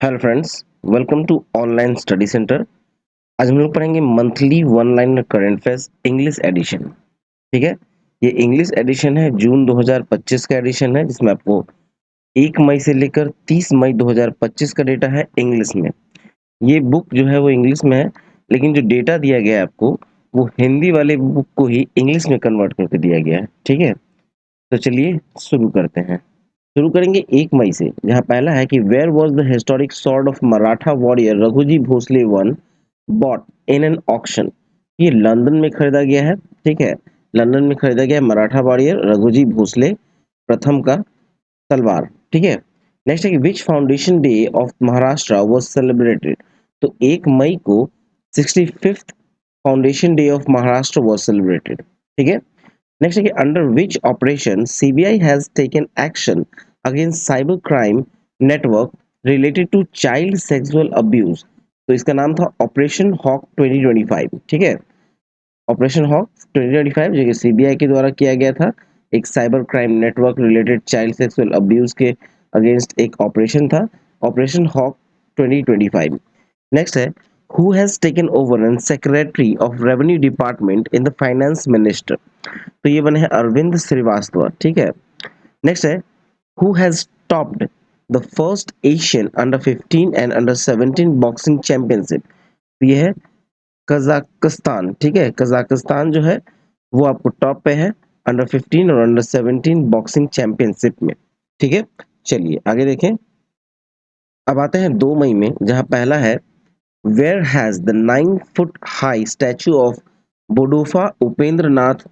Hello friends, welcome to online study centre. आज हम लोग पढ़ेंगे monthly one line current affairs English edition. ठीक है, ये इंग्लिश एडिशन है, जून 2025 का एडिशन है, जिसमें आपको 1 मई से लेकर 30 मई 2025 का डेटा है इंग्लिश में। ये बुक जो है वो इंग्लिश में है, लेकिन जो डेटा दिया गया है आपको वो हिंदी वाले बुक को ही इंग्लिश में कन्वर्ट करके दिया गया है। ठीक है, तो चलिए शुरू करते हैं। शुरू करेंगे 1 मई से, जहां पहला है कि where was the historic sword of Maratha warrior Raghuji Bhosle one bought in an auction. ये लंदन में खरीदा गया है। ठीक है, लंदन में खरीदा गया है मराठा वॉरियर रघुजी भोसले प्रथम का तलवार। ठीक है, नेक्स्ट है कि which foundation day of Maharashtra was celebrated. तो 1 मई को 65th foundation day of Maharashtra was celebrated. ठीक है, नेक्स्ट है कि under which operation CBI has taken action against cyber crime network related to child sexual abuse. तो इसका नाम था ऑपरेशन हॉक 2025। ठीक है, ऑपरेशन हॉक 2025 जो कि सीबीआई के द्वारा किया गया था, एक cyber crime network related child sexual abuse के अगेंस्ट एक ऑपरेशन था, ऑपरेशन हॉक 2025। नेक्स्ट है who has taken over and secretary of revenue department in the finance minister. तो ये बने हैं अरविंद श्रीवास्तव। ठीक है, नेक्स्ट है who has topped the first Asian under 15 and under 17 boxing championship. तो ये है कजाकिस्तान। ठीक है, कजाकिस्तान जो है वो आपको टॉप पे है अंडर 15 और अंडर 17 बॉक्सिंग चैंपियनशिप में। ठीक है, चलिए आगे देखें। अब आते हैं 2 मई में, जहां पहला है where has the 9 foot high statue of Bodofa Upendra Nath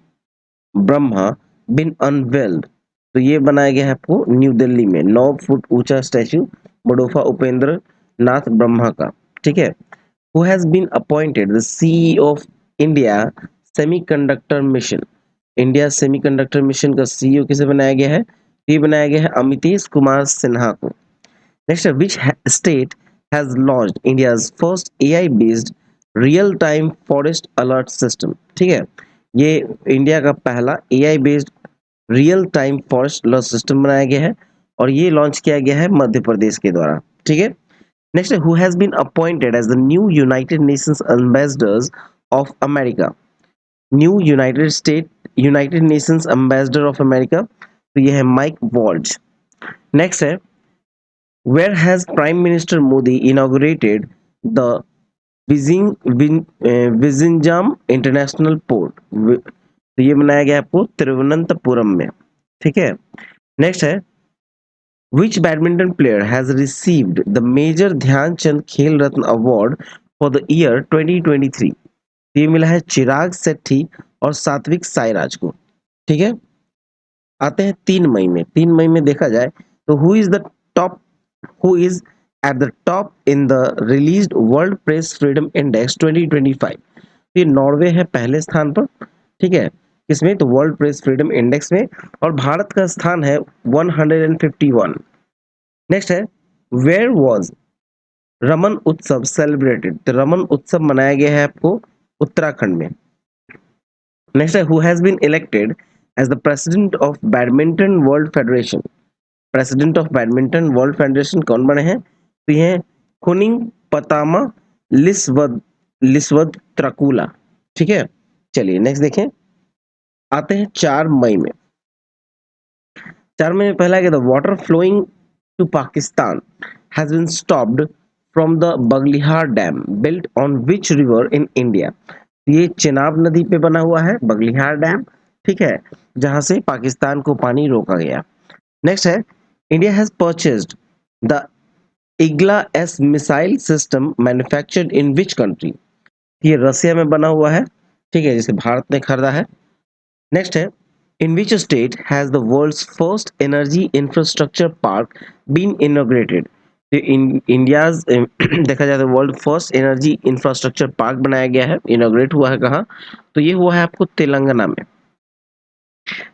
Brahma been unveiled. तो ये बनाया गया है आपको न्यू दिल्ली में, 9 फुट ऊंचा स्टैचू बडोफा उपेंद्र नाथ ब्रह्मा का। ठीक है, who has been appointed the CEO of India semiconductor mission. India semiconductor mission का सीईओ किसे बनाया गया है? ये बनाया गया है अमितेश कुमार सिन्हा को। नेक्स्ट है which state has launched India's first AI based real time forest alert system. ठीक है, ये इंडिया का पहला AI based real time forest alert system बनाया गया है और ये लॉन्च किया गया है मध्य प्रदेश के द्वारा। ठीक है, नेक्स्ट है who has been appointed as the new United Nations ambassadors of America. New United Nations ambassador of America, तो ये है माइक वॉल्ज। नेक्स्ट है where has prime minister Modi inaugurated the Vizhinjam international port. तो ये बनाया गया आपको तिरुवनंतपुरम में। ठीक है, नेक्स्ट है which badminton player has received the Major Dhyanchand खेल रत्न अवार्ड for the year 2023। ये मिला है चिराग शेट्टी और सात्विक साईराज को। ठीक है, आते हैं 3 मई में। 3 मई में देखा जाए तो who is at the top in the released world press freedom index 2025। ये नॉर्वे है पहले स्थान पर। ठीक है, किसमें? तो वर्ल्ड प्रेस फ्रीडम इंडेक्स में, और भारत का स्थान है 151। नेक्स्ट है वेयर वॉज रमन उत्सव सेलिब्रेटेड। तो रमन उत्सव मनाया गया है आपको उत्तराखंड में। नेक्स्ट है who has been elected as the president of badminton world federation. President of badminton world federation कौन बने हैं? तो ये हैं खुनिंग पतामा लिस्वद त्रकुला। ठीक है, चलिए नेक्स्ट देखें। आते हैं 4 मई में। 4 मई में पहला क्या था? Water flowing to Pakistan has been stopped from the Baglihar Dam built on which river in India। ये चेनाब नदी पे बना हुआ है बगलिहार डैम। ठीक है, जहां से पाकिस्तान को पानी रोका गया। नेक्स्ट है India has purchased the Igla S missile system manufactured in which country. ये रसिया में बना हुआ है। ठीक है, जिसे भारत ने खरीदा है। नेक्स्ट है in which state has the world's first energy infrastructure park been inaugurated. India's देखा जाए तो world first energy infrastructure park बनाया गया है, इनॉग्रेट हुआ है कहाँ? तो ये हुआ है आपको तेलंगाना में।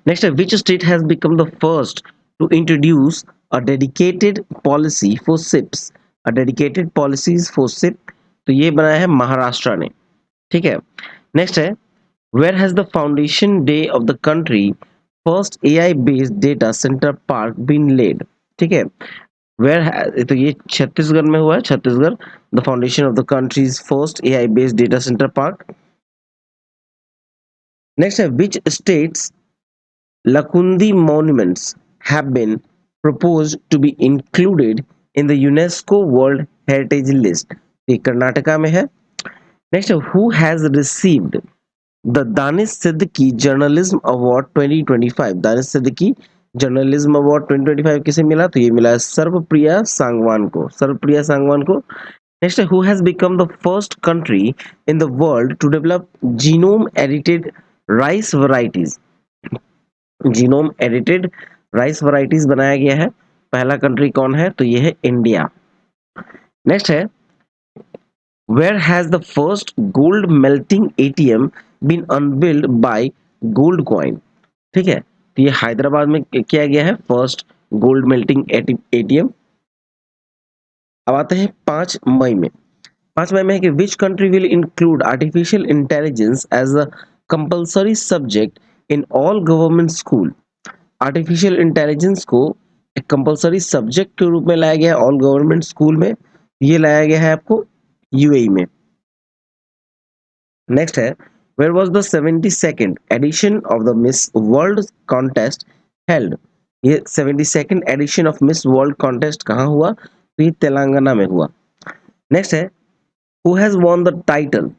नेक्स्ट है which state has become the first to introduce a dedicated policy for ships. A dedicated policies for ship, तो ये बनाया है महाराष्ट्र ने। ठीक है, नेक्स्ट है where has the foundation day of the country first AI based data center park been laid। ठीक है, वेयर, तो ये छत्तीसगढ़ में हुआ है, Chhattisgarh, the foundation of the countries first AI based data centre park. Next है which states Lakundi monuments have been proposed to be included in the UNESCO World Heritage List. ये कर्नाटका में है। Next, who has received the Danish Siddiqui journalism award 2025? Danish Siddiqui journalism award 2025 किसे मिला? तो ये मिला सर्वप्रिया सांगवान को, सर्वप्रिया सांगवान को। Next, who has become the first country in the world to develop genome edited rice varieties? Genome edited rice varieties बनाया गया है, पहला कंट्री कौन है? तो ये है इंडिया। नेक्स्ट है where has the first gold melting ATM been unveiled by gold coin? ठीक है, तो ये हैदराबाद में किया गया है फर्स्ट गोल्ड मेल्टिंग एटीएम। अब आते हैं 5 मई में। 5 मई में है कि which country will include artificial intelligence as a compulsory subject in all government school? Artificial intelligence को एक कंपलसरी सब्जेक्ट के रूप में लाया गया है ऑल गवर्नमेंट स्कूल में, ये लाया गया है आपको यूएई में। नेक्स्ट है where was the 72nd edition of the Miss World contest held? ये 72nd edition of Miss World contest कहाँ हुआ? तो ये तेलंगाना में हुआ। नेक्स्ट है who has won the title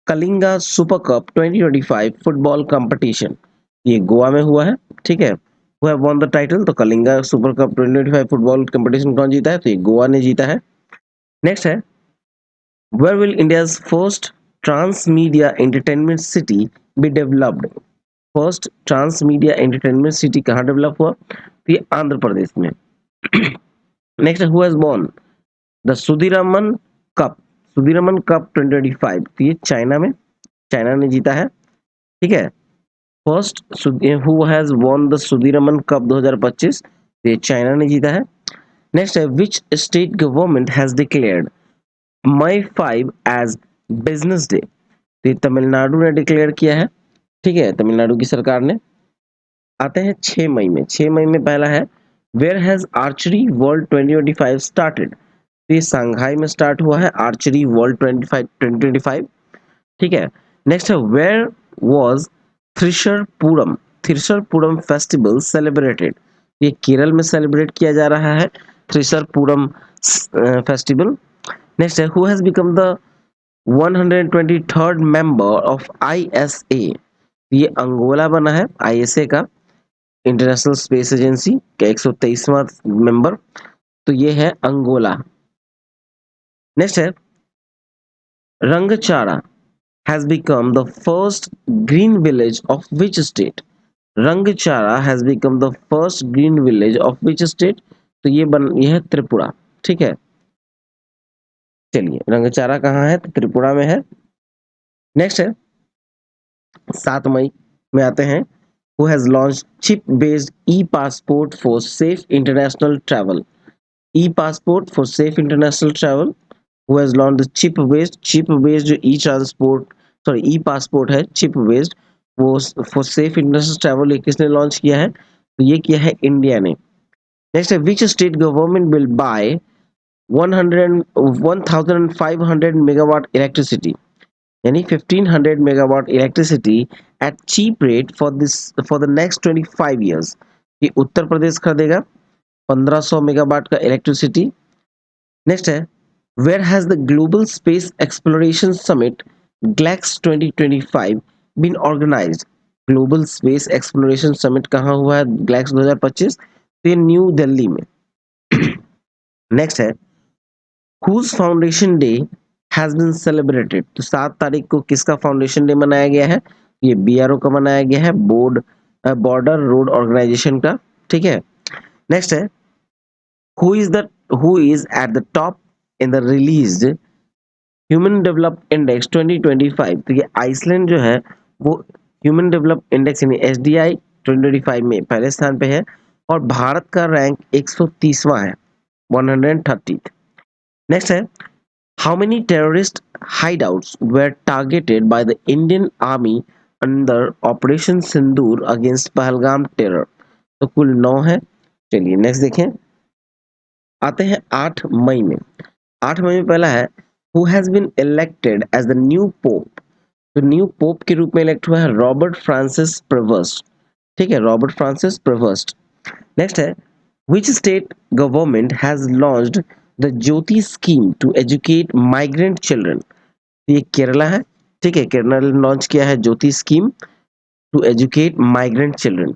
Kalinga super cup 2025 football competition? ये गोवा में हुआ है। ठीक है, who have won the title, तो Kalinga super cup 2025 football competition कौन जीता है? तो ये गोवा ने जीता है। नेक्स्ट है where will India's first trans media entertainment city be developed? First trans media entertainment city कहाँ डेवलप हुआ? तो ये आंध्र प्रदेश में। Next who has won the Sudirman cup, Sudirman cup 2025? तो ये चाइना में, चाइना ने जीता है। ठीक है, first who has won the Sudirman cup 2025? ये चाइना ने जीता है। नेक्स्ट है which state government has declared May 5 as business day? तो ये तमिलनाडु ने डिक्लेयर किया है। ठीक है, तमिलनाडु की सरकार ने। आते हैं 6 मई में। 6 मई में पहला है where has archery world 2025 started? तो ये सांघाई में स्टार्ट हुआ है आर्चरी वर्ल्ड 2025। ठीक है, नेक्स्ट है वेयर वाज थ्रिशरपुरम, थ्रिशरपुरम फेस्टिवल सेलिब्रेटेड? ये केरल में सेलिब्रेट किया जा रहा है थ्रिशरपुरम फेस्टिवल। नेक्स्ट है who has become the 123rd member of ISA? ये अंगोला बना है आईएसए का, इंटरनेशनल स्पेस एजेंसी का 123वां मेंबर, तो ये है अंगोला। नेक्स्ट है रंगचारा has become the first green village of which state? रंगचारा has become the first green village of which state? तो ये है त्रिपुरा। ठीक है, चलिए रंगचारा कहाँ है? तो त्रिपुरा में है। नेक्स्ट है 7 मई में आते हैं who has launched chip based e-passport for safe international travel? e-passport for safe international travel, who has launched the chip based जो ई ट्रांसपोर्ट सॉरी ई पासपोर्ट है चिप बेस्ड, वो फॉर सेफ इंटरनेशनल ट्रैवल ये किसने launch किया है? तो ये किया है इंडिया ने। नेक्स्ट है which state government will buy 1500 megawatt electricity, यानी 1500 megawatt electricity at cheap rate for the next 25 years? ये उत्तर प्रदेश खरीदेगा 1500 मेगावाट का इलेक्ट्रिसिटी। नेक्स्ट है where has the Global Space Exploration Summit GLEX 2025 been organized? Global Space Exploration Summit कहाँ हुआ है GLEX 2025? तो ये न्यू दिल्ली में। नेक्स्ट है whose foundation day has been celebrated? तो 7 तारीख को किसका फाउंडेशन डे मनाया गया है? ये बीआरओ का मनाया गया है, बॉर्डर रोड ऑर्गेनाइजेशन का। ठीक है, नेक्स्ट है who is the who is at the top in the released human develop index 2025? तो ये आइसलैंड जो है वो ह्यूमन डेवलप इंडेक्स यानी एसडीआई 2025 में पहले स्थान पे है, और भारत का रैंक 130वां है, 130th। नेक्स्ट है how many terrorist hideouts were targeted by the Indian army under operation Sindoor against Pahalgam terror? तो कुल 9 है। चलिए नेक्स्ट देखें आते हैं 8 मई में। 8 मई में पहला है who has been elected as the new pope. तो न्यू पोप के रूप में इलेक्ट हुआ है रॉबर्ट फ्रांसिस प्रेवर्स्ट। ठीक है, रॉबर्ट फ्रांसिस प्रेवर्स्ट। नेक्स्ट है which state government has launched the Jyoti scheme to educate migrant children. ये केरला है। ठीक है, केरला ने लॉन्च किया है Jyoti scheme to educate migrant children.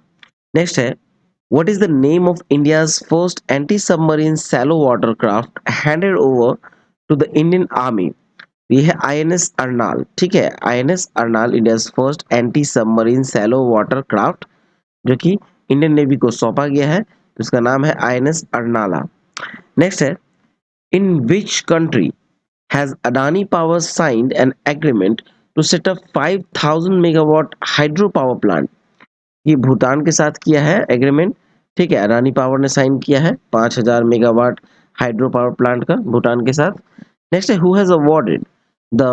Next है what is the name of India's first anti-submarine shallow watercraft handed over to the Indian Army। ये है आईएनएस अर्नाल। ठीक है, INS Arnala India's first anti submarine shallow water craft जो कि Indian navy को सौंपा गया है, उसका नाम है आईएनएस अर्नाला। नेक्स्ट है in which country has Adani power signed an agreement to set up 5000 megawatt hydro power plant. ये भूटान के साथ किया है एग्रीमेंट। ठीक है, अडानी पावर ने साइन किया है 5000 मेगावाट हाइड्रो पावर प्लांट का भूटान के साथ। नेक्स्ट है who has awarded the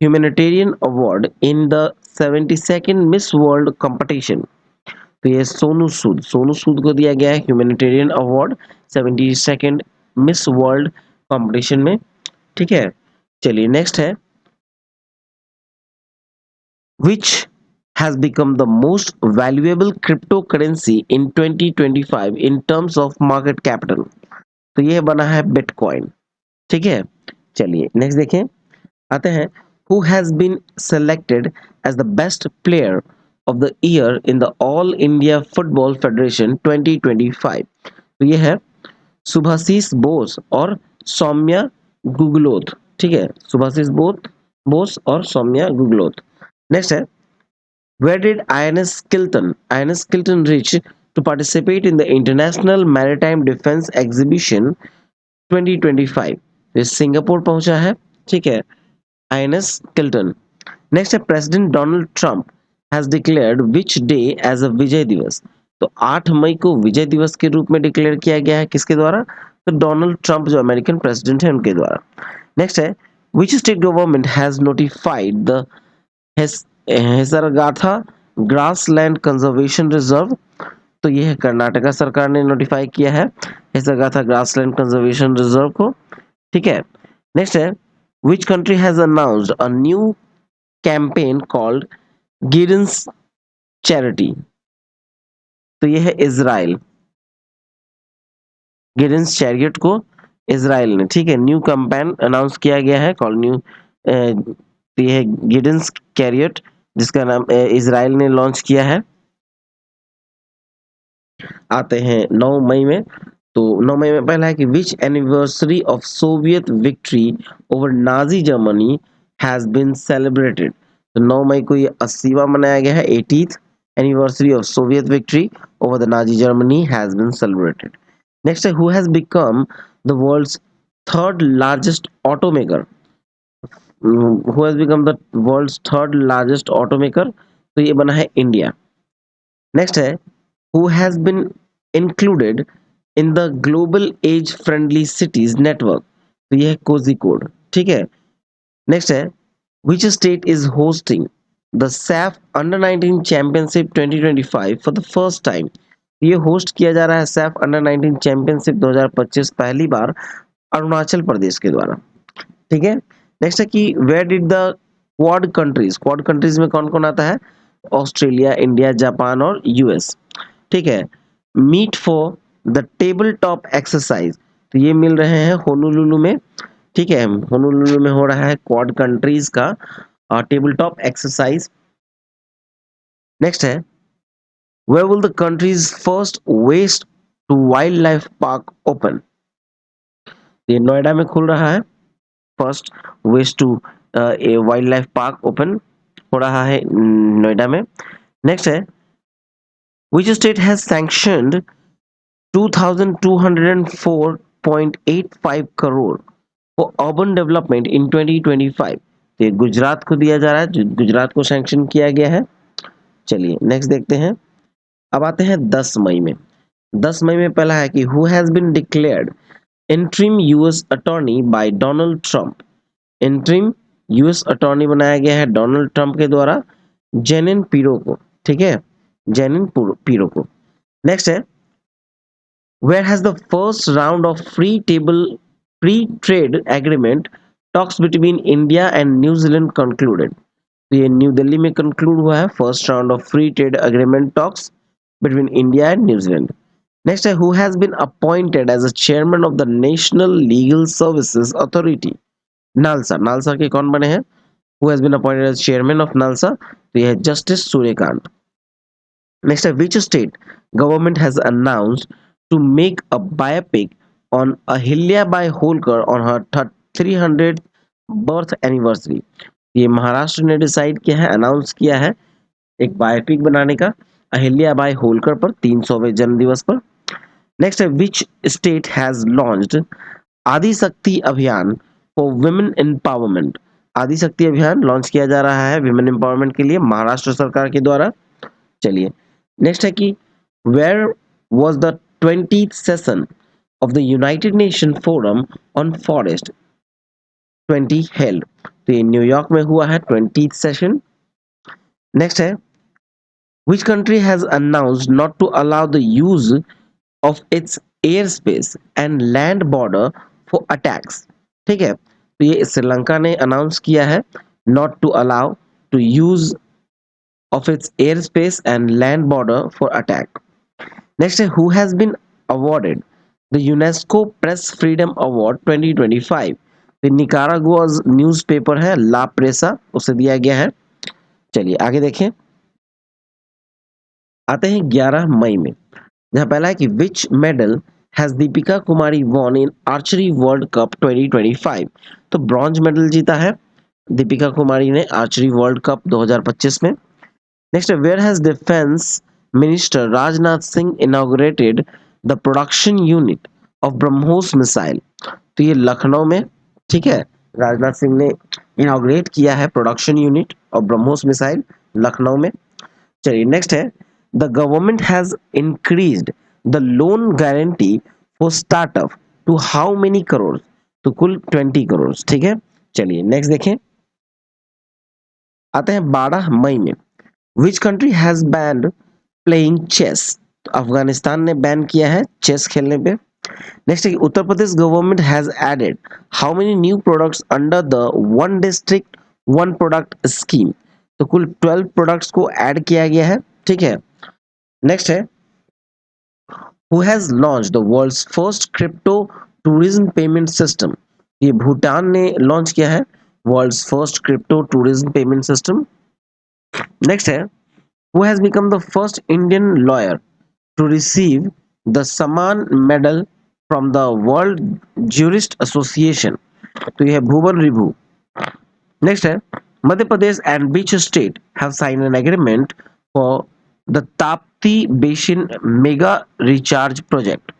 humanitarian award in the 72nd miss world competition. तो ये सोनू सूद को दिया गया है humanitarian award 72nd miss world competition में। ठीक है, चलिए नेक्स्ट है which has become the most valuable cryptocurrency in 2025 in terms of market capital। तो ये बना है बिटकॉइन। ठीक है, चलिए नेक्स्ट देखें। आते हैं who has been selected as the best player of the year in the All India Football Federation 2025। तो ये है सुभाशीष बोस और सौम्या गुगलोथ। ठीक है, सुभाशीष बोस और सौम्या गुगलोथ। नेक्स्ट है where did INS Kilton reach to participate in the International Maritime Defense Exhibition 2025। ये Singapore पहुंचा है। ठीक है, INS Kilton। नेक्स्ट है president Donald Trump has declared which day as a Vijay Diwas. तो 8 मई को विजय दिवस के रूप में डिक्लेयर किया गया है, किसके द्वारा? तो डोनाल्ड ट्रंप जो अमेरिकन प्रेसिडेंट है उनके द्वारा। नेक्स्ट है which state government has notified the Hesaraghatta grassland conservation reserve. तो ये है कर्नाटका सरकार ने नोटिफाई किया है हेसरगाथा ग्रासलैंड कंजर्वेशन रिजर्व को। ठीक है, नेक्स्ट है which country has announced a new campaign called Giddens charity. तो ये है इजराइल। गिडेंस चैरियट को इजराइल ने, ठीक है, न्यू कैंपेन अनाउंस किया गया है कॉल्ड न्यू। तो ये है गिडेंस कैरियट जिसका नाम इजराइल ने लॉन्च किया है। आते हैं 9 मई में। तो 9 मई में पहला है कि which anniversary of Soviet victory over Nazi Germany has been celebrated. तो 9 मई को ये 80वां मनाया गया है, 80th anniversary of Soviet victory over the Nazi Germany has been celebrated. Next है who has become the world's third largest automaker. Who has become the world's third largest automaker. तो ये बना है इंडिया। नेक्स्ट है who has been included in the global age friendly cities network। तो ये है कोझिकोड। ठीक है, नेक्स्ट है which state is hosting the SAF Under 19 Championship 2025 for the first time। ये होस्ट किया जा रहा है सैफ अंडर 19 चैंपियनशिप 2025 पहली बार अरुणाचल प्रदेश के द्वारा। ठीक है, नेक्स्ट है कि where did the quad countries में कौन कौन आता है? ऑस्ट्रेलिया, इंडिया, जापान और यूएस। ठीक है, meet for the table top exercise. तो ये मिल रहे हैं होनोलुलु में। ठीक है, होनोलुलु में हो रहा है क्वाड कंट्रीज का टेबल टॉप एक्सरसाइज। नेक्स्ट है where will the countries first waste to wildlife park open. ये नोएडा में खुल रहा है first waste to a wildlife park open हो रहा है नोएडा में। नेक्स्ट है which state has sanctioned 2204.85 crore for urban development in 2025। तो ये गुजरात को दिया जा रहा है, गुजरात को सैंक्शन किया गया है। चलिए नेक्स्ट देखते हैं। अब आते हैं 10 मई में। 10 मई में पहला है कि who has been declared interim US attorney by Donald Trump. Interim US attorney बनाया गया है डोनाल्ड ट्रंप के द्वारा जेनिन पीरो को। ठीक है, जेनिन पीरो को। नेक्स्ट है Where has the first round of free trade agreement talks between India and New Zealand concluded? तो ये न्यू दिल्ली में कंक्लूड हुआ है first round of free trade agreement talks between India and New Zealand. Next है who has been appointed as a chairman of the national legal services authority. NALSA. NALSA के कौन बने हैं? Who has been appointed as chairman of NALSA? तो ये है justice Suryakant. Next, which state government has announced to make a biopic on Ahilya Bai Holkar on her 300th birth anniversary? ये महाराष्ट्र ने decide किया है, अनाउंस किया है एक बायोपिक बनाने का अहिल्या बाई होलकर पर 300वें जन्म दिवस पर. नेक्स्ट है विच स्टेट हैज लॉन्च्ड आदि शक्ति अभियान फॉर वुमेन एम्पावरमेंट. आदि शक्ति अभियान लॉन्च किया जा रहा है विमेन एम्पावरमेंट के लिए महाराष्ट्र सरकार के द्वारा. चलिए नेक्स्ट है कि where was the 20th session of the united nation forum on forest 20 held. तो ये न्यूयॉर्क में हुआ है 20th सेशन. नेक्स्ट है which country has announced not to allow the use of its airspace and land border for attacks. ठीक है, तो ये श्रीलंका ने अनाउंस किया है not to allow to use of its airspace and land border for attack. Next है who has been awarded the UNESCO Press Freedom Award 2025. तो निकारागुआज newspaper है ला प्रेसा, उसे दिया गया है. चलिए आगे देखें. आते हैं 11 मई में, जहां पहला है कि विच medal has Deepika Kumari von in archery world cup 2025. तो ब्रॉन्ज मेडल जीता है दीपिका कुमारी ने आर्चरी वर्ल्ड कप 2025 में. Next where has defence minister Rajnath Singh inaugurated the production unit of BrahMos missile. तो ये लखनऊ में, ठीक है, राजनाथ सिंह ने इनॉग्रेट किया है production unit of BrahMos missile Lucknow में. चलिए नेक्स्ट है the government has increased the loan guarantee for startup to how many crore. तो कुल 20 करोड़. ठीक है, चलिए नेक्स्ट देखें. आते हैं 12 मई में. Which country has banned playing chess. तो अफगानिस्तान ने बैन किया है चेस खेलने पे. नेक्स्ट है Uttar Pradesh government has added how many new products under the one district one product scheme. तो कुल 12 प्रोडक्ट्स को ऐड किया गया है. ठीक है, नेक्स्ट है who has launch the world's first crypto tourism payment system. ये भूटान ने लॉन्च किया है world's first crypto tourism payment system. Next है who has become the first Indian lawyer to receive the Samman medal from the world jurist association. तो यह है Bhuvan Ribhu. Next है Madhya Pradesh and which state have sign an agreement for the Tapti basin mega recharge project.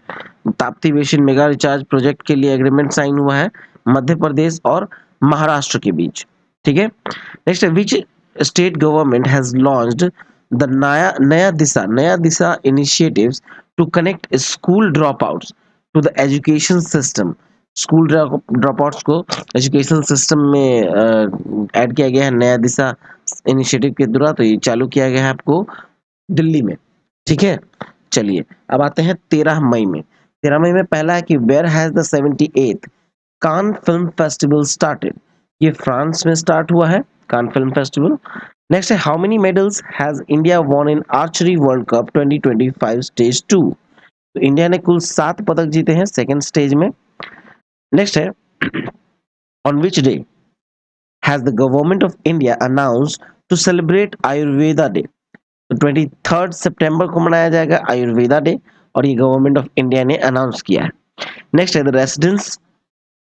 Tapti basin mega recharge project के लिए agreement sign हुआ है मध्य प्रदेश और महाराष्ट्र के बीच. ठीक है, नेक्स्ट है which state government has launched the Naya Disha initiatives to connect school drop outs to the education system. School drop outs को एजुकेशन सिस्टम में ऐड किया गया है नया दिशा इनिशिएटिव के द्वारा. तो ये चालू किया गया है आपको दिल्ली में. ठीक है, चलिए अब आते हैं 13 मई में. 13 मई में पहला है कि where has the 78th Cannes film festival started. ये फ्रांस में स्टार्ट हुआ है कान फिल्म फेस्टिवल. नेक्स्ट है how many medals has India won in archery world cup 2025 stage 2. तो इंडिया ने कुल 7 पदक जीते हैं सेकेंड स्टेज में. नेक्स्ट है on which day has the government of India announced to celebrate Ayurveda day. तो 23 सितंबर को मनाया जाएगा आयुर्वेदा डे और ये गवर्नमेंट ऑफ इंडिया ने अनाउंस किया है. नेक्स्ट है the residence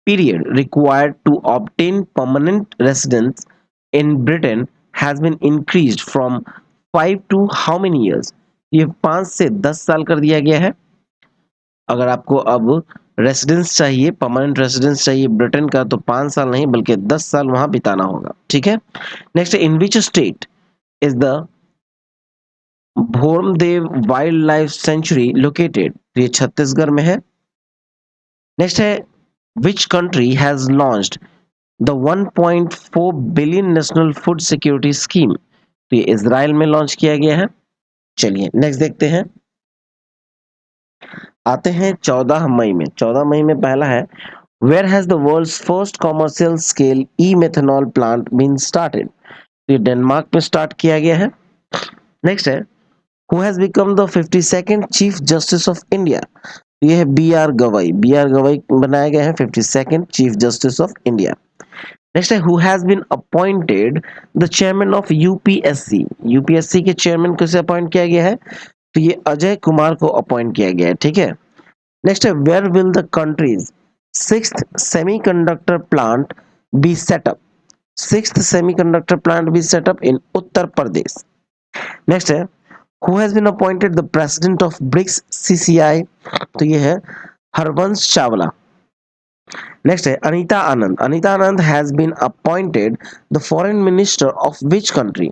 period required to obtain permanent residence in Britain has been increased from 5 to how many years. ये 5 से 10 साल कर दिया गया है. अगर आपको अब रेसिडेंस चाहिए, परमानेंट रेसिडेंस चाहिए ब्रिटेन का, तो 5 साल नहीं बल्कि 10 साल वहां बिताना होगा. ठीक है, next in which state is the Bhoramdev wild life sanctuary located. ये छत्तीसगढ़ में है. नेक्स्ट है which country has launched the 1.4 billion national food security scheme. तो ये इजराइल में लॉन्च किया गया है. चलिए नेक्स्ट देखते हैं. आते हैं 14 मई में। 14 मई में पहला है, where has the world's first commercial scale E methanol plant been started. ये डेनमार्क में स्टार्ट किया गया है। नेक्स्ट है, who has become the 52nd chief justice of India. ये है B R Gavai. B R Gavai बनाया गया है 52nd chief justice of India. Next है, who has been appointed the chairman of UPSC. UPSC के चेयरमैन किसे अपॉइंट किया गया है, तो ये अजय कुमार को अपॉइंट किया गया है। ठीक है। नेक्स्ट है, where will the country's sixth semiconductor plant be setup. Sixth semiconductor plant be setup in Uttar Pradesh. Next है, who has been appointed the president of BRICS CCI. तो ये है हरवंश चावला। नेक्स्ट है, Anita Anand. Anita Anand has been appointed the foreign minister of which country.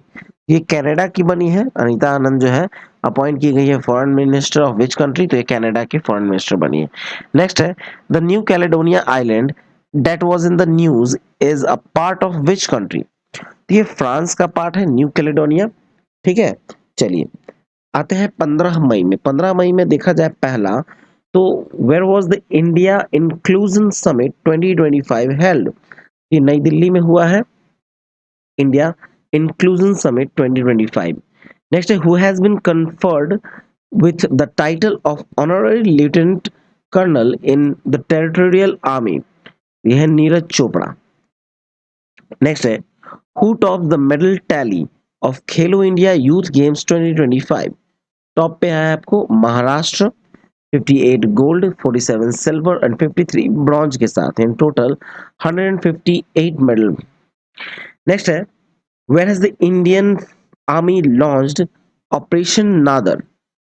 ये Canada की बनी है। अनीता आनंद जो है अपॉइंट की गई है foreign minister of which country, तो ये कनाडा की फॉरेन मिनिस्टर बनी है। नेक्स्ट है, the new Caledonia island that was in the news is a part of which country. तो ये फ्रांस का पार्ट है न्यू कैलेडोनिया। ठीक है। चलिए आते हैं 15 मई में। 15 मई में देखा जाए पहला, तो where was the India inclusion summit 2025 held. ये नई दिल्ली में हुआ है, इंडिया इंक्लूजन समिट 2025। नेक्स्ट है, who has been conferred with the title of honorary lieutenant colonel in the territorial army। यह है नीरज चोपड़ा। नेक्स्ट है, who top the medal tally of Khelo India youth games 2025। Top पे है आपको Maharashtra 58 gold, 47 silver and 53 bronze के साथ, in total 158 medal. Next है, where has the Indian army launched operation Nadar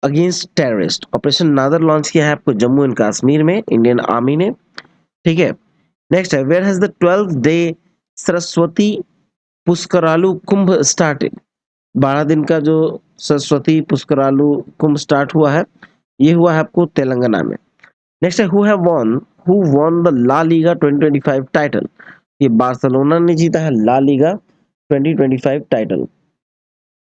against terrorist. Operation Nadar launch किया है आपको जम्मू एंड कश्मीर में इंडियन आर्मी ने। ठीक है। नेक्स्ट है, where has the 12th day Saraswati Pushkaralu Kumbh started. 12 दिन का जो सरस्वती पुष्करालु कुंभ स्टार्ट हुआ है, ये हुआ है आपको तेलंगाना में। नेक्स्ट है, who won the La Liga 2025 title. ये बार्सिलोना ने जीता है ला लीगा 2025 टाइटल।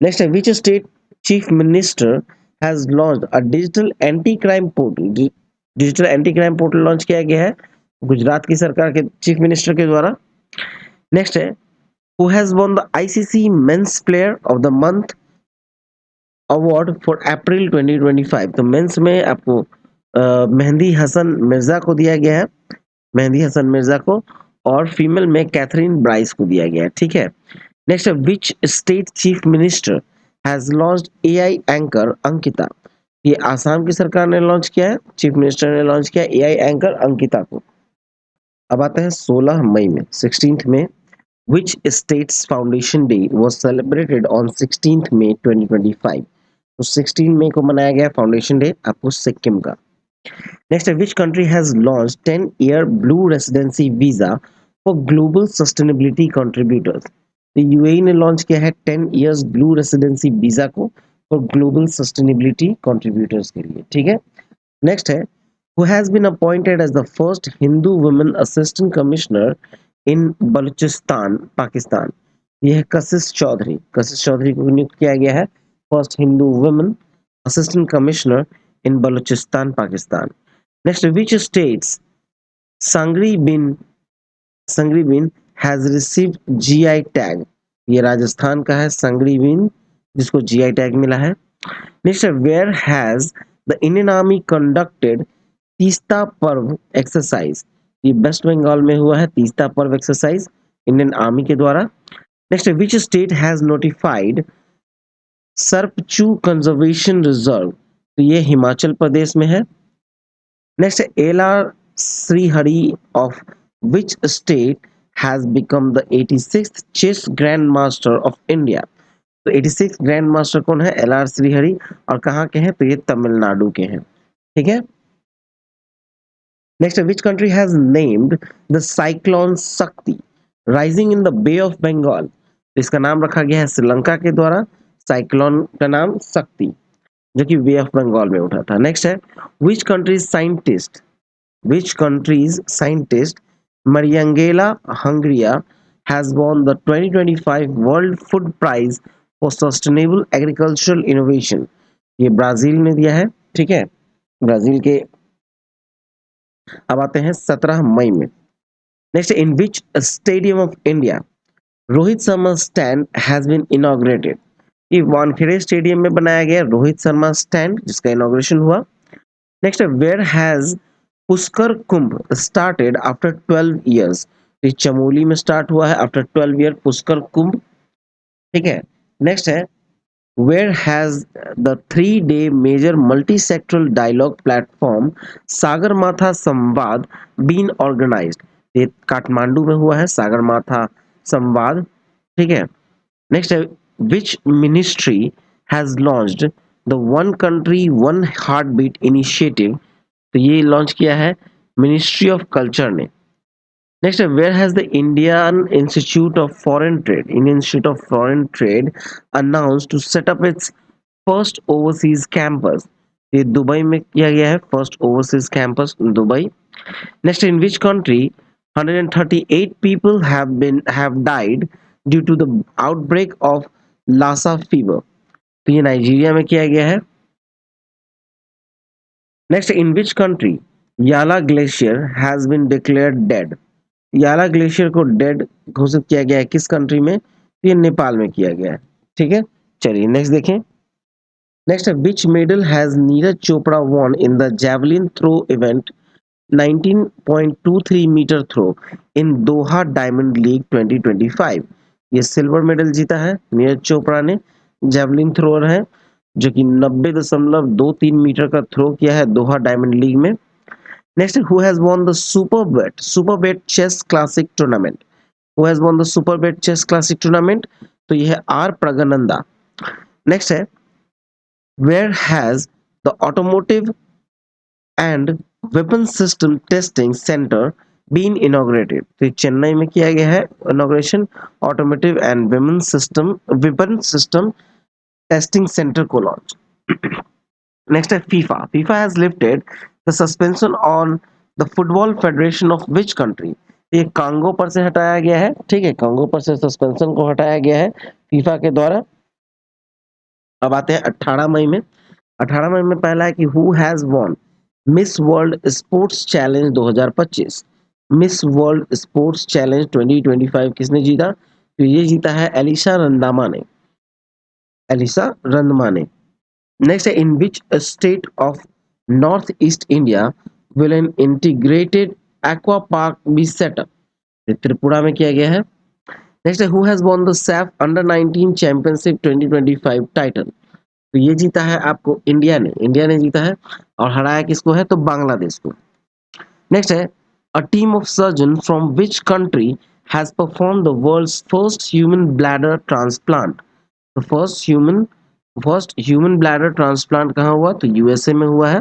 नेक्स्ट है, which state chief minister has launched a digital anti crime portal. Digital anti crime portal launch किया गया है गुजरात की सरकार के चीफ मिनिस्टर के द्वारा। नेक्स्ट है, who has won the ICC men's player of the month award for अप्रैल 2025। तो मेंस में आपको मेहंदी हसन मिर्जा को दिया गया है, मेहंदी हसन मिर्जा को, और फीमेल में कैथरीन ब्राइस को दिया गया है। ठीक है। नेक्स्ट है, which state chief minister has launched AI anchor Ankita. ये आसाम की सरकार ने लॉन्च किया है, चीफ मिनिस्टर ने लॉन्च किया एआई एंकर अंकिता को। अब आते हैं 16 मई में, 16th में, which states foundation day was celebrated on 16th मई 2025। तो 16 मई को मनाया गया फाउंडेशन डे आपको सिक्किम का। नेक्स्ट है, which country has launch 10-year blue residency visa for global sustainability contributors. तो यूएई ने लॉन्च किया है 10 years ब्लू रेसिडेंसी वीजा को फॉर ग्लोबल सस्टेनेबिलिटी कंट्रीब्यूटर्स के लिए। ठीक है। नेक्स्ट है, who has been appointed as the first Hindu women assistant commissioner in Balochistan Pakistan. यह है कशिश चौधरी। कशिश चौधरी को नियुक्त किया गया है first Hindu women assistant commissioner in Balochistan Pakistan. Next, which states Sangri bean Sangri bean has received GI tag. ये राजस्थान का है संगरी बिन, जिसको जीआई टैग मिला है। Next, where has the Indian army conducted Teesta Parva exercise. ये वेस्ट बंगाल में हुआ है Teesta Parva exercise Indian army के द्वारा। Next, which state has notified Sarpachu conservation reserve. तो ये हिमाचल प्रदेश में है। Next, L R Srihari of which state has become the 86th chess grand master of India. तो 86th ग्रैंड मास्टर कौन है, एल आर श्रीहरि, और कहाँ के हैं, तो ये तमिलनाडु के हैं। ठीक है। Next, which country has named the cyclone Sakti rising in the Bay of Bengal? तो इसका नाम रखा गया है श्रीलंका के द्वारा, साइक्लोन का नाम शक्ति, जो कि बे ऑफ बंगाल में उठा था। नेक्स्ट है, which country's scientist Mariangela Hungria has won the 2025 World Food Prize for Sustainable Agricultural Innovation। ये ब्राजील ने दिया है। ठीक है, ब्राजील के अब आते हैं 17 मई में। Next, in which stadium of India Rohit Sharma stand has been inaugurated. ये वानखेड़े स्टेडियम में बनाया गया रोहित शर्मा स्टैंड, जिसका इनॉग्रेशन हुआ। Next, where has Pushkar Kumbh started after 12 years. ये चमोली में स्टार्ट हुआ है आफ्टर 12 ईयर पुष्कर कुंभ। ठीक है। नेक्स्ट है, where has the 3-day major multi-sectoral dialogue platform Sagarmatha संवाद been organized। ये काठमांडू में हुआ है सागरमाथा संवाद। ठीक है। नेक्स्ट है, which ministry has launched the one country one heartbeat initiative। तो ये लॉन्च किया है मिनिस्ट्री ऑफ कल्चर ने। नेक्स्ट है, where has the Indian institute of foreign trade announce to set up its first overseas campus. ये Dubai में किया गया है first overseas campus Dubai. Next, in which country 138 people have died due to the outbreak of Lassa fever। तो ये Nigeria में किया गया है। Next, in which country Yala glacier has been declared dead. Yala glacier को डेड घोषित किया गया है किस कंट्री में? तो ये नेपाल में किया गया है। ठीक है। चलिए नेक्स्ट देखें। नेक्स्ट है, which medal has Neeraj Chopra won in the javelin throw event 19.23 metre throw in Doha diamond league 2025। ये सिल्वर मेडल जीता है नीरज चोपड़ा ने, जेवलिन थ्रोअर है जो कि 90.23 मीटर का थ्रो किया है दोहा डायमंड लीग में। Next, who has won the super bet chess classic tournament. Who has won the super bet chess classic tournament? तो यह है आर प्रगनंदा। नेक्स्ट है, where has the automotive and weapon system testing centre been inaugurated. तो चेन्नई में किया गया है inauguration automotive and weapon system testing centre को लॉन्च। नेक्स्ट है, FIFA has lifted the suspension on the football federation of which country. ये Congo पर से हटाया गया है। ठीक है, कांगो पर से सस्पेंशन को हटाया गया है फीफा के द्वारा। अब आते हैं 18 मई में। 18 मई में पहला है कि who has von miss world sports challenge 2025। Miss world sports challenge 2025 किसने जीता? तो ये जीता है एलिसा रंदमा ने। नेक्स्ट है, in which state of north east India will an integrated aqua park be setup. Tripura में किया गया है। नेक्स्ट है, who has won the SAFF under 19 championship 2025 title. तो ये जीता है आपको इंडिया ने जीता है और हराया किसको है? तो बांग्लादेश को। नेक्स्ट है, a team of surgeon from which country has perform the world's first human bladder transplant. तो फर्स्ट ह्यूमन ब्लैडर ट्रांसप्लांट कहाँ हुआ? तो यूएसए में हुआ है।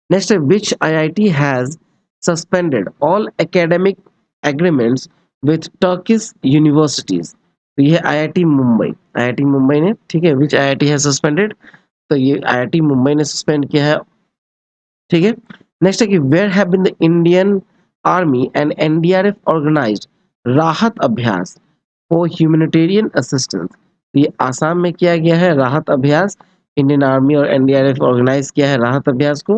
नेक्स्ट है, which IIT has suspended all academic agreements with Turkish universities. तो ये आईआईटी मुंबई ने। ठीक है, विच आईआईटी हैज सस्पेंडेड? तो ये आईआईटी मुंबई ने सस्पेंड किया है। ठीक है। नेक्स्ट है कि where have been the Indian army and NDRF organised Rahat Abhyas for humanitarian assistance. ये आसाम में किया गया है राहत अभ्यास। इंडियन आर्मी और एनडीआरएफ ऑर्गेनाइज किया है राहत अभ्यास को।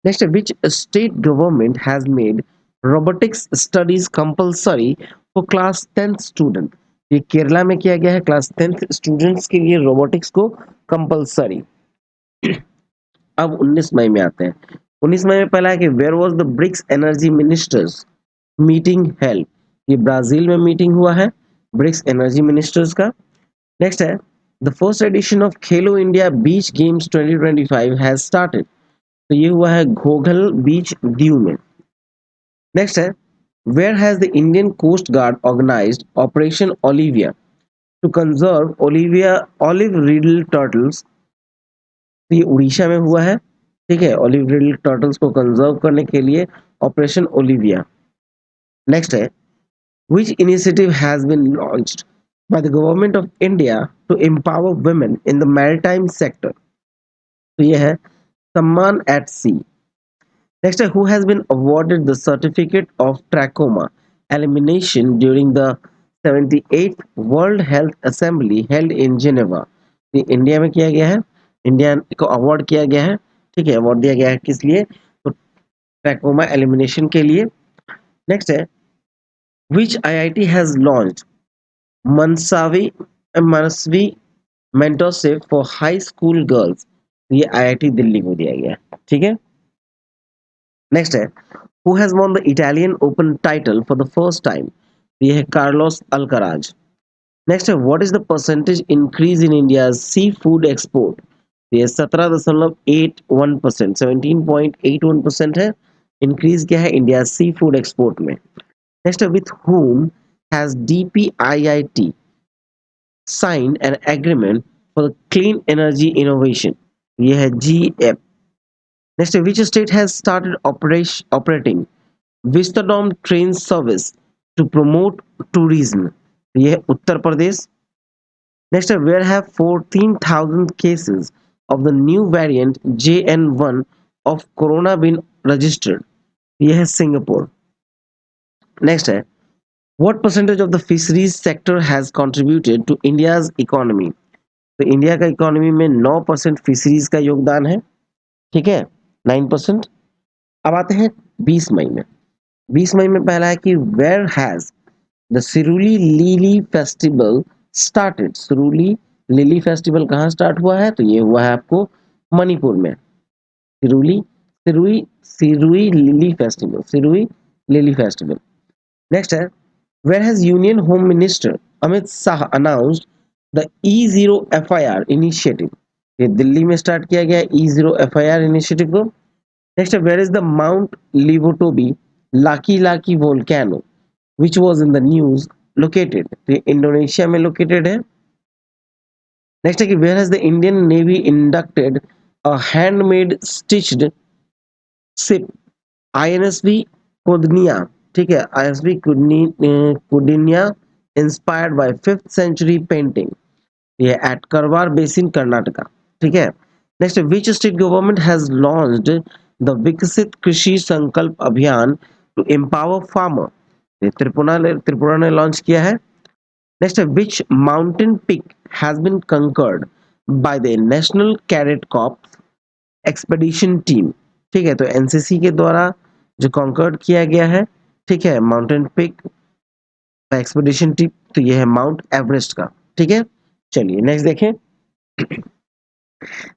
Next, which state government has made robotics studies compulsory for class 10th student. ये केरला में किया गया है क्लास 10th स्टूडेंट्स के लिए रोबोटिक्स को कंपलसरी। अब 19 मई में आते हैं। 19 मई में पहला है कि where was the BRICS energy ministers meeting held. ये ब्राजील में मीटिंग हुआ है ब्रिक्स एनर्जी मिनिस्टर्स का। नेक्स्ट है, the first edition of Khelo India beach games 2025 has started. तो ये हुआ है घोघल बीच दीव में। नेक्स्ट है, where has the Indian coast guard organised operation Olivia to conserve olive ridley turtles. तो ये उड़ीसा में हुआ है। ठीक है, ऑलिव रिडल टर्टल्स को कंजर्व करने के लिए ऑपरेशन ओलिविया। नेक्स्ट है, which initiative has been launched by the government of India to empower women in the maritime sector। तो ये है सम्मान एट सी। नेक्स्ट है, who has been awarded the certificate of trachoma elimination during the 78th World Health Assembly held in Geneva। ये India में किया गया है, इंडिया को अवार्ड किया गया है। ठीक है, अवार्ड दिया गया है किस लिए? तो ट्रैकोमा एलिमिनेशन के लिए। नेक्स्ट है which IIT has launched Manasvi Manasvi mentorship for high school girls. ये आईआईटी दिल्ली को दिया गया है, ठीक है। नेक्स्ट है who has won the Italian open title for the first time. ये है कार्लोस अल्कराज। नेक्स्ट है what is the percentage increase in India seafood export. ये 17.81%, 17.81% है। इंक्रीज क्या है इंडिया सी फूड एक्सपोर्ट में। नेक्स्ट है with whom has DPIIT signed an agreement for the clean energy innovation। ये है GEP। Next है which state has started operating Vistadom train service to promote tourism। ये है Uttar Pradesh. Next है where have 14,000 cases of the new variant JN1 of corona been registered। ये है Singapore. Next है what percentage of the fisheries sector has contributed to India's economy। तो India का economy में 9% fisheries का योगदान है, ठीक है, 9%। अब आते हैं 20 मई में। 20 मई में पहला है कि where has the Shirui lily festival started. Shirui lily festival कहाँ स्टार्ट हुआ है, तो ये हुआ है आपको मणिपुर में। Shirui Shirui Shirui lily festival, Shirui lily festival. Next है where has union home minister Amit Shah announced the E0 FIR initiative. ये दिल्ली में स्टार्ट किया गया E0 FIR इनिशिएटिव को। नेक्स्ट है where is the mount Lewotobi Laki Laki volcano which was in the news located. तो ये Indonesia में लोकेटेड है। नेक्स्ट है कि where has the Indian navy inducted a handmade stitched ship INSV Kaundinya, ठीक है, INSV Kaundinya inspired by 5th century painting. ये at Karwar basin Karnataka, ठीक है। Next which state government has launched the Viksit Krishi संकल्प अभियान टू एम्पावर फार्मर। ये त्रिपुरा ने लॉन्च किया है। Next which mountain peak has been conquered by the national cadet corps expedition team. ठीक है, तो एनसीसी के द्वारा जो कॉन्कर्ड किया गया है, ठीक है, माउंटेन पिक एक्सपेडिशन टीम, तो ये है माउंट एवरेस्ट का, ठीक है। चलिए नेक्स्ट देखें।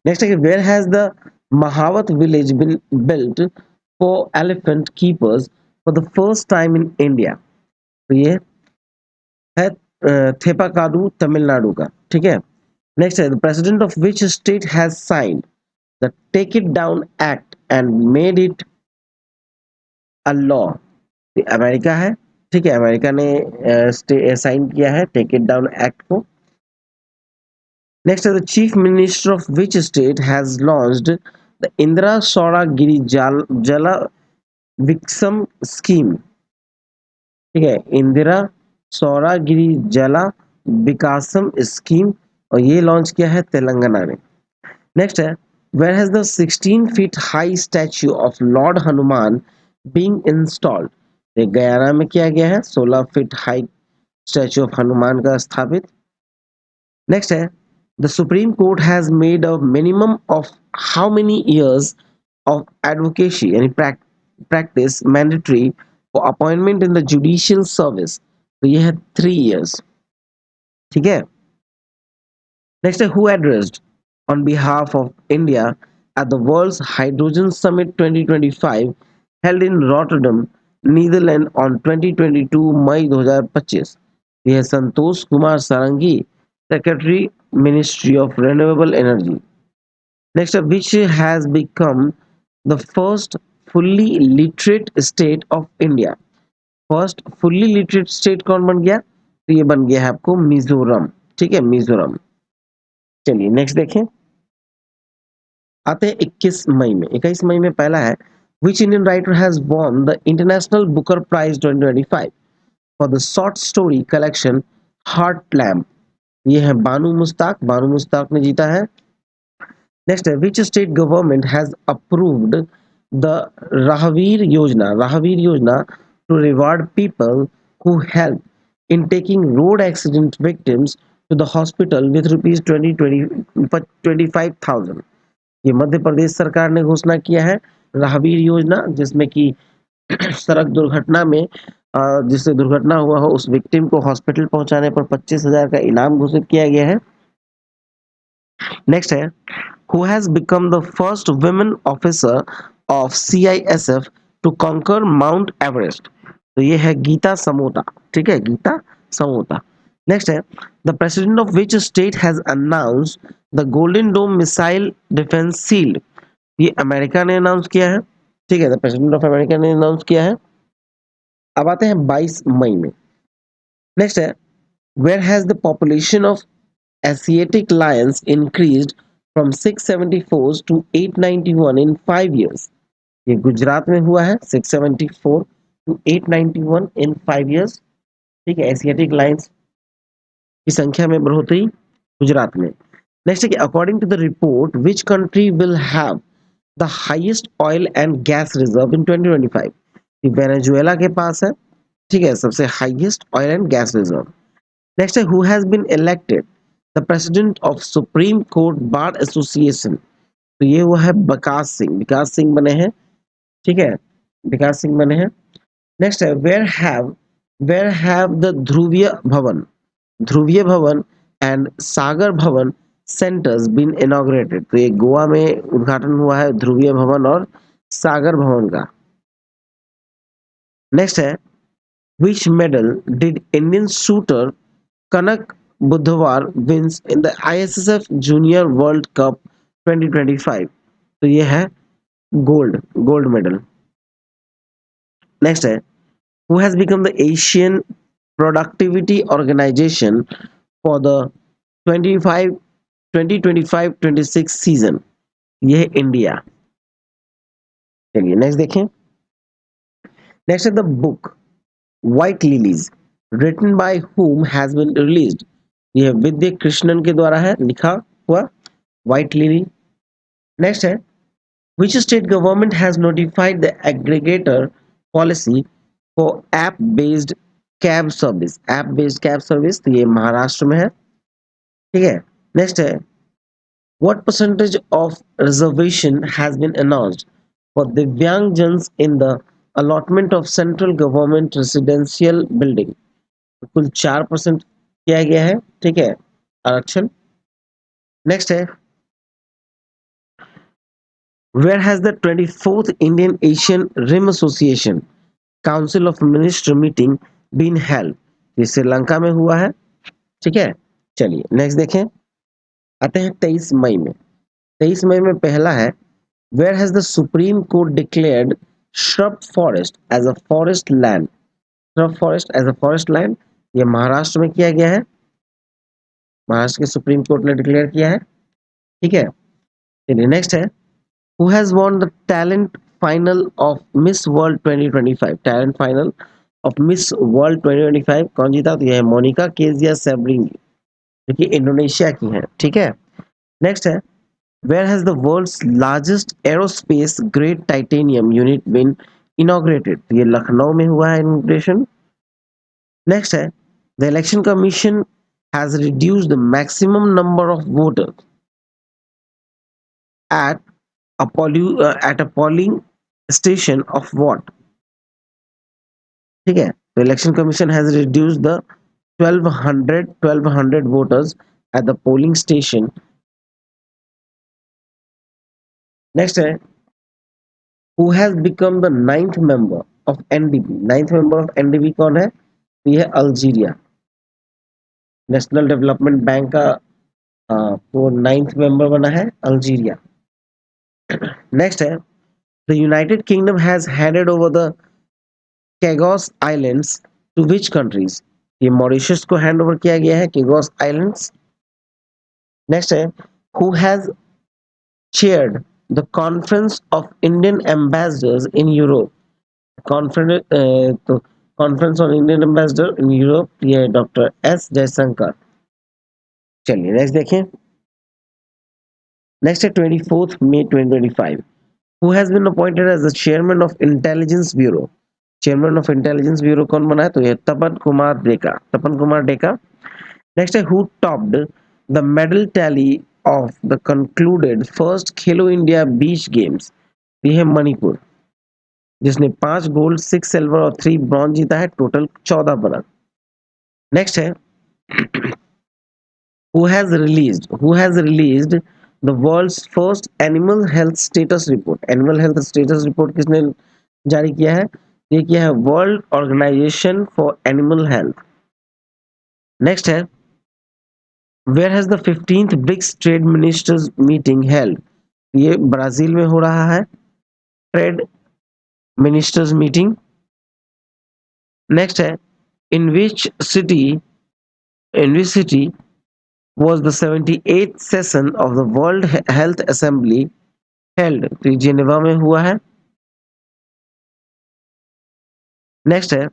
नेक्स्ट है where has the mahout village been built for elephant keepers for the first time in India. तो ये है थेपाकाडू तमिलनाडु का, ठीक है। नेक्स्ट है the president of which state has signed the take it down act and made it a law. America है, ठीक है, अमेरिका ने साइन किया है टेक इट डाउन एक्ट को। नेक्स्ट है the chief minister of which state has launched the Indira Saura Giri Jal Vikasam scheme. ठीक है, इंदिरा सौरागिरी जला विकासम स्कीम, और ये लॉन्च किया है तेलंगाना ने। नेक्स्ट है where has the 16 feet high statue of lord Hanuman being installed. Guyana में किया गया है 16 feet high statue of Hanuman का स्थापित। नेक्स्ट है the supreme court has made a minimum of how many years of advocacy यानी practice mandatory for appointment in the judicial service. तो ये है 3 इयर्स, ठीक है। नेक्स्ट है who addressed on behalf of India at the World's Hydrogen Summit 2025 held in Rotterdam, Netherlands on 22 May 2025। यह Santosh Kumar Sarangi, secretary ministry of renewable energy. Next which has become the first fully literate state of India. First fully literate state कौन बन गया, तो ये बन गया है आपको मिजोरम, ठीक है, मिजोरम। चलिए नेक्स्ट देखें। आते हैं 21 मई में पहला है which Indian writer has won the International Booker Prize 2025 for the short story collection Heart Lamp। ये है बानू मुस्ताक ने जीता है। नेक्स्ट है which state government has approved the Rahveer योजना to reward people who help in taking road accident victims to the hospital with rupees 25,000। ये मध्य प्रदेश सरकार ने घोषणा किया है राहगीर योजना, जिसमें कि सड़क दुर्घटना में जिससे दुर्घटना हुआ हो उस विक्टिम को हॉस्पिटल पहुंचाने पर 25,000 का इनाम घोषित किया गया है। नेक्स्ट है, who has become the first women officer of CISF to conquer Mount Everest. तो ये है गीता समोता। ठीक है, गीता समोता। नेक्स्ट है, the president of which state has announced the golden dome missile defence shield. ये अमेरिका ने अनाउंस किया है। ठीक है, द प्रेसिडेंट ऑफ अमेरिका ने अनाउंस किया है। अब आते हैं 22 मई में। नेक्स्ट है, where has the population of Asiatic lions increased from 674 to 891 in 5 years। ये गुजरात में हुआ है, 674 टू 891 इन 5 years। ठीक है, एशियाटिक लायंस की संख्या में बढ़ोतरी गुजरात में। नेक्स्ट है कि according to the report which country will have the highest oil and gas reserve in 2025। Venezuela के पास है। ठीक है, सबसे highest oil and gas reserve. Next है, who has been elected the president of supreme court bar association. तो ये हुआ है विकास सिंह। विकास सिंह बने हैं। ठीक है, विकास सिंह बने हैं। नेक्स्ट है, वेयर हैव द ध्रुवीय भवन एंड सागर भवन सेंटर्स बीन इनॉग्रेटेड। तो ये गोवा में उद्घाटन हुआ है ध्रुवीय भवन और सागर भवन का। नेक्स्ट है, which medal did Indian shooter Kanak Budhwar wins in the ISSF Junior World Cup 2025। तो ये है गोल्ड मेडल। नेक्स्ट है, who has become the Asian Productivity Organization for the 25 2025-26 season. ये है इंडिया। चलिए नेक्स्ट देखें। नेक्स्ट है, the book white lilies written by whom has been released। यह विद्य कृष्णन के द्वारा है लिखा हुआ व्हाइट लिली। नेक्स्ट है, which state government has notified the aggregator policy for app based cab service। App based cab service, तो ये महाराष्ट्र में है। ठीक है, नेक्स्ट है, what percentage of reservation has been announced for दिव्यांग jans in the allotment of central government residential building। कुल 4% किया गया है। ठीक है, आरक्षण। नेक्स्ट है, where has the 24th Indian Asian Rim Association Council of Minister meeting been held। ये श्रीलंका में हुआ है। ठीक है, चलिए नेक्स्ट देखें। आते हैं 23 मई में। 23 मई में पहला है, where has the Supreme Court declared shrub forest as a forest land। shrub forest as a forest land, ये महाराष्ट्र में किया गया है। महाराष्ट्र के सुप्रीम कोर्ट ने डिक्लेयर किया है। ठीक है, चलिए नेक्स्ट है, who has won the talent final of Miss World 2025। talent final of Miss World 2025 कौन जीता? तो यह है मोनिका केजिया सेब्रिंग, जो कि इंडोनेशिया की है। ठीक है, नेक्स्ट है, where has the world's largest aerospace grade titanium unit been inaugurated। तो ये लखनऊ में हुआ है इनॉग्रेशन। नेक्स्ट है, the election commission has reduced the maximum number of voters at at a polling station of what। ठीक है, तो election commission has reduced the 1200 voters at the polling station. Next है, who has become the ninth member of NDB. Ninth member of NDB कौन है? तो ये है Algeria. National development bank का वो नाइन्थ मेंबर बना है अल्जीरिया। नेक्स्ट है, the United Kingdom has handed over the Chagos islands to which countries. ये मॉरिशस को हैंड ओवर किया गया है कैगोस आइलैंड्स। नेक्स्ट है, who has chaired the conference of Indian ambassadors in Europe. Conference तो conference on Indian ambassador in Europe, ये doctor S Jaishankar. चलिए next देखें। नेक्स्ट है 24 मई 2025। Who has been appointed as the chairman of intelligence bureau. Chairman of intelligence bureau कौन बना है? तो ये तपन कुमार डेका। तपन कुमार डेका। नेक्स्ट है, who topped the medal tally of the concluded first Khelo India beach games. ये है मणिपुर, जिसने 5 गोल्ड, 6 सिल्वर और 3 ब्रॉन्ज जीता है, टोटल 14 पदक। नेक्स्ट है, who has released the world's first animal health status report? Animal health status report किसने जारी किया है? ये किया है world organization for animal health. Next है, where has the 15th BRICS trade ministers meeting held? ये ब्राजील में हो रहा है, ट्रेड मिनिस्टर्स मीटिंग। नेक्स्ट है, in which city in which city was the 78th session of the World Health Assembly held? तो ये Geneva में हुआ है। नेक्स्ट है,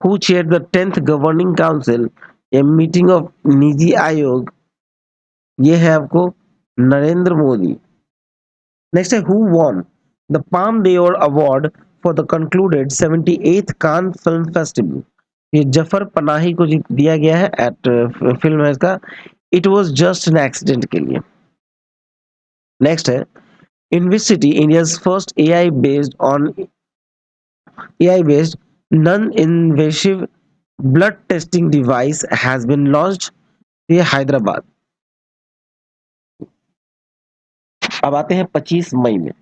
who chaired the 10th governing council, a meeting of NITI Aayog? ये है आपको नरेंद्र मोदी। नेक्स्ट है, who won the Palm d'Or award for the concluded 78th Cannes Film Festival? ये जफर पनाही को दिया गया है एट फिल्म है इसका it was just an accident के लिए। नेक्स्ट है, in which city India's first AI based non-invasive blood testing device has been launched? ये हैदराबाद। अब आते हैं 25 मई में।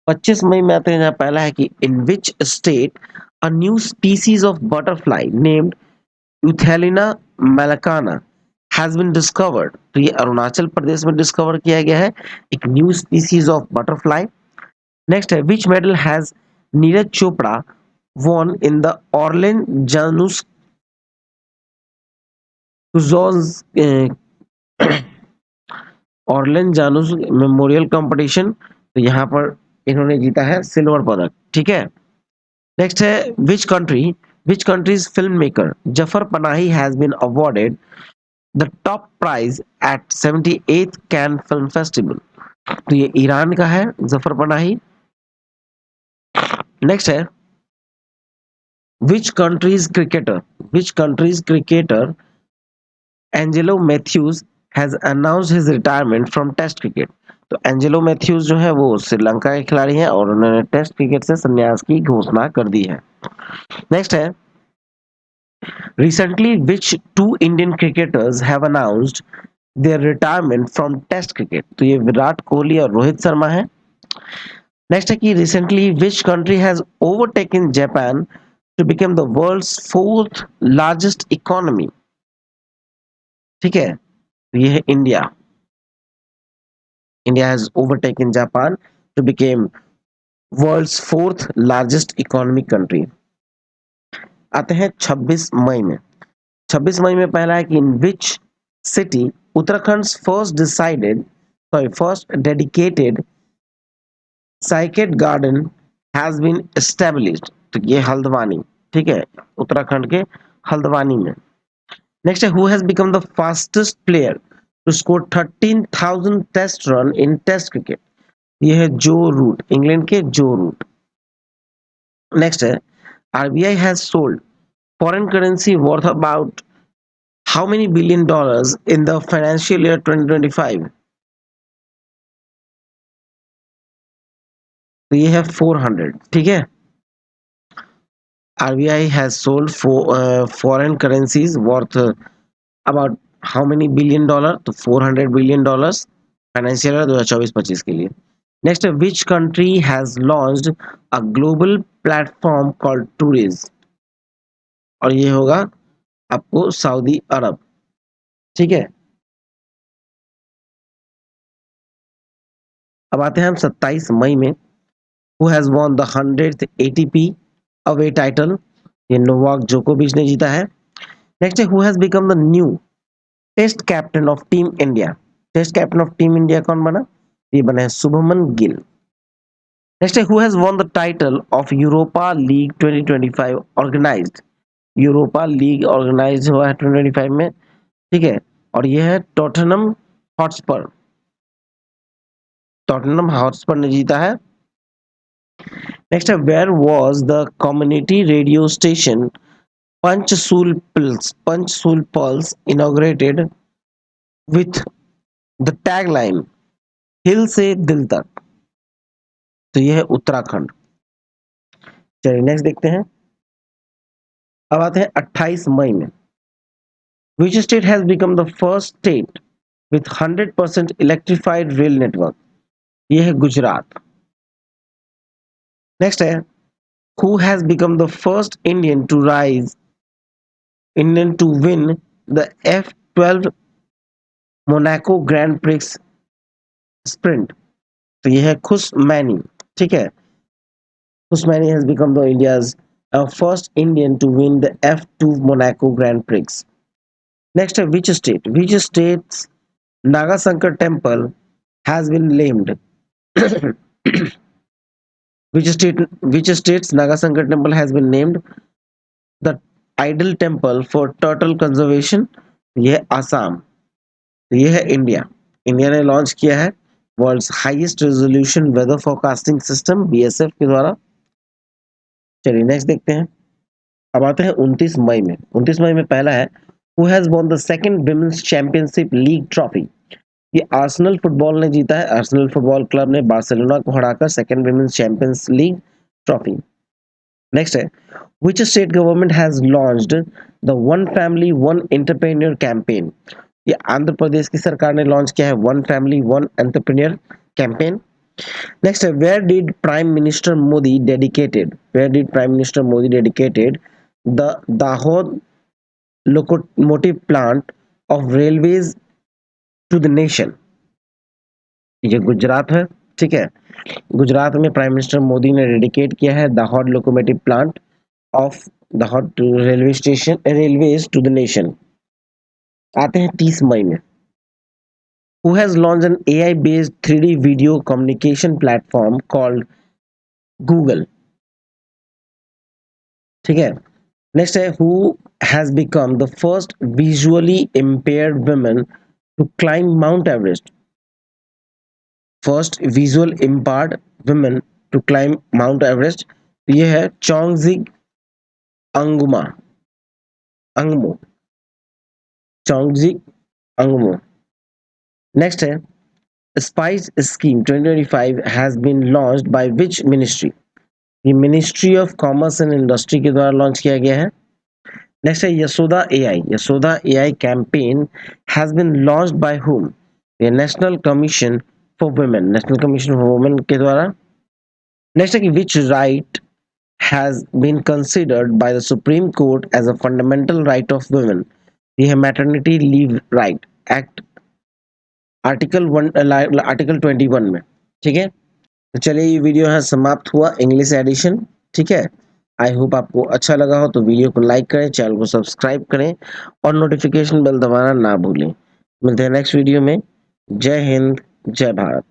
25 मई में आते हैं, जहां पहला है कि in which state a new species of butterfly named यूथेलिना मेलाकाना हैज बीन डिस्कवर्ड? तो ये अरुणाचल प्रदेश में डिस्कवर किया गया है एक new species of butterfly. Next है, which medal has Neeraj Chopra won in the Orlen Janusz memorial competition? तो यहाँ पर इन्होंने जीता है सिल्वर पदक। ठीक है। नेक्स्ट है, which country's film maker Jafar Panahi has been awarded the top prize at 78th Cannes film festival? तो ये ईरान का है जफर पनाही। नेक्स्ट है, which country's cricketer Angelo Mathews has announced his retirement from test cricket? तो एंजेलो मैथ्यूज जो है वो श्रीलंका के खिलाड़ी हैं और उन्होंने टेस्ट क्रिकेट से संन्यास की घोषणा कर दी है। नेक्स्ट है, recently which two Indian cricketers have announced their retirement from test cricket? तो ये विराट कोहली और रोहित शर्मा है। नेक्स्ट है कि recently which country has overtaken Japan to become the world's fourth largest economy? ठीक है, तो ये है India. India has overtaken Japan to become world's fourth largest economic country. आते हैं 26 मई में। 26 मई में पहला है कि in which city Uttarakhand first dedicated cycad garden has been established? तो ये हल्द्वानी। ठीक है, उत्तराखंड के हल्द्वानी में। नेक्स्ट है, who has become the fastest player to score 13,000 test run in test cricket? ये है जो रूट, इंग्लैंड के जो रूट। नेक्स्ट है, RBI has sold foreign currency worth about how many billion dollars in the financial year 2025? तो ये है 400। ठीक है, RBI has sold foreign currencies worth about how many billion dollar? तो 400 billion dollars financial year 2024-25 के लिए। Next है, which country has launched a global platform called टूरिज? और ये होगा आपको सऊदी अरब। ठीक है, अब आते हैं हम 27 मई में। Who has won the 100th ATP away title? ये नोवाक जोकोविच ने जीता है। नेक्स्ट है, who has become the new test captain of team India? Test captain of team India कौन बना? ये बना है शुभमन गिल। नेक्स्ट है, who has won the title of Europa league 2025 organised? Europa league organise हुआ है 2025 में। ठीक है, और ये है हॉटस्पर टॉटनम हॉटस्पर ने जीता है। नेक्स्ट है, where was the community radio station Panchsool pulse inaugurated with the tagline hill से दिल तक? तो ये है उत्तराखंड। चलिए नेक्स्ट देखते हैं। अब आते हैं 28 मई में। Which state has become the first state with 100% electrified rail network? ये है गुजरात। नेक्स्ट है, who has become the first Indian to win the F12 Monaco grand prix sprint? तो ये है खुश मैनी। ठीक है, Kush Maini has become the India's first Indian to win the F2 Monaco grand prix. Next है, which state's Naga Shankar temple has been named? which state's Nagasankar temple has been named the idol temple for turtle conservation? ये है आसाम। तो ये है India. India ने launch किया है world's highest resolution weather forecasting system BSF के द्वारा। चलिए नेक्स्ट देखते हैं। अब आते हैं 29 मई में। 29 मई में पहला है, who has won the second women's championship league trophy? ये आर्सेनल फुटबॉल ने जीता है। आर्सेनल फुटबॉल क्लब ने बार्सिलोना को हराकर second women's champions league trophy. Next है, which state government has launched the one family one entrepreneur campaign? ये आंध्र प्रदेश की सरकार ने लॉन्च किया है one family one entrepreneur campaign. Next है, where did prime minister Modi dedicated the Dahod locomotive plant of railways to the nation? ये गुजरात है। ठीक है, गुजरात में प्राइम मिनिस्टर मोदी ने डेडिकेट किया है Dahod locomotive plant of Dahod to railways to the nation. आते हैं 30 मई में। Who has launched an AI based 3D video communication platform called Google? ठीक है, नेक्स्ट है, who has become the first visually impaired woman to climb Mount Everest? First visual impaired women to climb Mount Everest, ये है Chhonzin Angmo. Chhonzin Angmo. Next है, spice scheme 2025 has been launched by which ministry? ये ministry of commerce and industry के द्वारा launch किया गया है। Next है, Yashoda AI campaign has been launched by whom? ये नेशनल कमीशन फॉर वुमेन के द्वारा। नेक्स्ट है कि which right has been considered by the Supreme Court as a fundamental right of women? ये है maternity leave right act article 21 में। ठीक है, तो चलिए ये वीडियो यहाँ समाप्त हुआ इंग्लिश एडिशन। ठीक है, आई होप आपको अच्छा लगा हो तो वीडियो को लाइक करें, चैनल को सब्सक्राइब करें और नोटिफिकेशन बेल दबाना ना भूलें। मिलते हैं नेक्स्ट वीडियो में। जय हिंद, जय भारत।